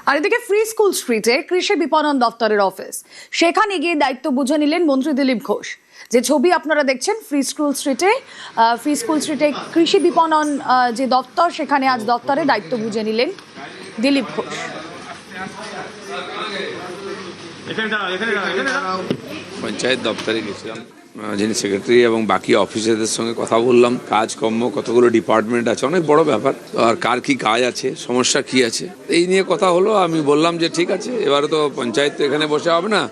আর এদিকে free school স্ট্রিটে কৃষি বিপণন দপ্তরের অফিস, সেখানে গিয়ে দায়িত্ব বুঝে নিলেন মন্ত্রী দিলীপ ঘোষ। যে ছবি আপনারা দেখছেন ফ্রি স্কুল স্ট্রিটে কৃষি বিপণন যে দপ্তর, সেখানে আজ দপ্তরে দায়িত্ব বুঝে নিলেন দিলীপ ঘোষ। পঞ্চায়েত দপ্তরে গেছিলাম, যিনি সেক্রেটারি এবং বাকি অফিসারদের সঙ্গে কথা বললাম। কাজকর্ম কতগুলো ডিপার্টমেন্ট আছে, অনেক বড় ব্যাপার, আর কার কি কাজ আছে, সমস্যা কি আছে, এই নিয়ে কথা হলো। আমি বললাম যে ঠিক আছে, এবারে তো পঞ্চায়েত তো এখানে বসে হবে না,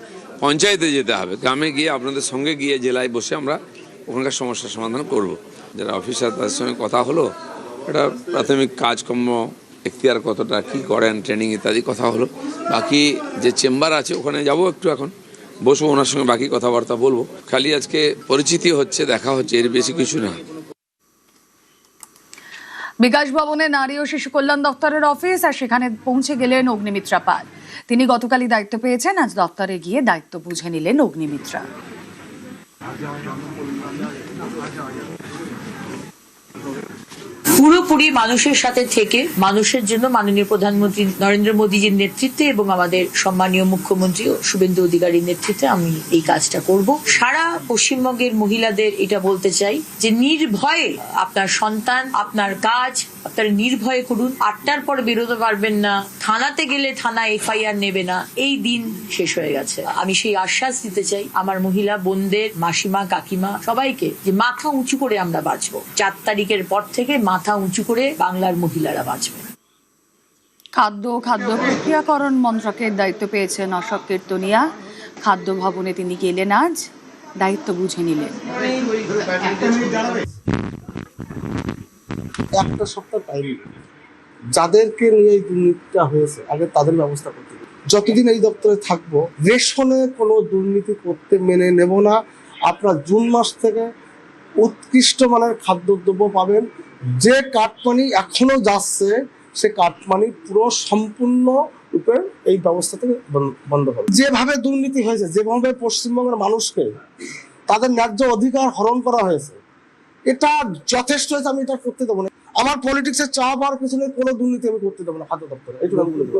পঞ্চায়েতে যেতে হবে, গ্রামে গিয়ে আপনাদের সঙ্গে গিয়ে জেলায় বসে আমরা ওখানকার সমস্যার সমাধান করব। যারা অফিসার তাদের সঙ্গে কথা হলো, এটা প্রাথমিক কাজকর্ম এখতিয়ার কতটা কী করেন, ট্রেনিং ইত্যাদি কথা হলো। বাকি যে চেম্বার আছে ওখানে যাব, একটু এখন বসবো, ওনার সঙ্গে বাকি কথাবার্তা বলবো। খালি আজকে পরিচিতি হচ্ছে, দেখা হচ্ছে, এর বেশি কিছু না। বিকাশ ভবনে নারী ও শিশু কল্যাণ দপ্তরের অফিস, আর সেখানে পৌঁছে গেলেন অগ্নিমিত্রা পাল। তিনি গতকালই দায়িত্ব পেয়েছেন, আজ দপ্তরে গিয়ে দায়িত্ব বুঝে নিলেন অগ্নিমিত্রা। পুরোপুরি মানুষের সাথে থেকে মানুষের জন্য মাননীয় প্রধানমন্ত্রী নরেন্দ্র মোদীজির নেতৃত্বে এবং আমাদের সম্মানীয় মুখ্যমন্ত্রী শুভেন্দু অধিকারীর নেতৃত্বে আমি এই কাজটা করব। সারা পশ্চিমবঙ্গের মহিলাদের এটা বলতে চাই যে নির্ভয়ে আপনার সন্তান, আপনার কাজ আপনারা নির্ভয়ে করুন। 8টার পর বেরোতে পারবেন না, থানাতে গেলে থানা FIR নেবে না, এই দিন শেষ হয়ে গেছে। আমি সেই আশ্বাস দিতে চাই আমার মহিলা বোনদের, মাসিমা, কাকিমা সবাইকে, যে মাথা উঁচু করে আমরা বাঁচবো। 4 তারিখের পর থেকে মাথা উঁচু করে বাংলার মহিলারা বাঁচবে। খাদ্য প্রক্রিয়াকরণ মন্ত্রকের দায়িত্ব পেয়েছেন অশোক কীর্তনিয়া। খাদ্য ভবনে তিনি গেলেন, আজ দায়িত্ব বুঝে নিলেন। একটা সপ্তাহ টাইম যাদেরকে নিয়ে এই দুর্নীতিটা হয়েছে, আগে তাদের ব্যবস্থা করতে হবে। যতদিন এই দপ্তরে থাকবো, রেশনে কোনো দুর্নীতি করতে মেনে নেব না। আপনার জুন মাস থেকে উৎকৃষ্ট মানের খাদ্যদ্রব্য পাবেন। যে কাটমানি এখনো যাচ্ছে, সে কাটমানি পুরো সম্পূর্ণ রূপে এই ব্যবস্থা থেকে বন্ধ হবে। যেভাবে দুর্নীতি হয়েছে, যেভাবে পশ্চিমবঙ্গের মানুষকে তাদের ন্যায্য অধিকার হরণ করা হয়েছে, এটা যথেষ্ট হয়েছে। আমি এটা করতে দেবো না। আমার পলিটিক্সের চাওয়া পাওয়ার পিছনে কোনো দুর্নীতি আমি করতে দেবো না খাদ্য দপ্তরে, এইটুকু আমি বলে দেবো।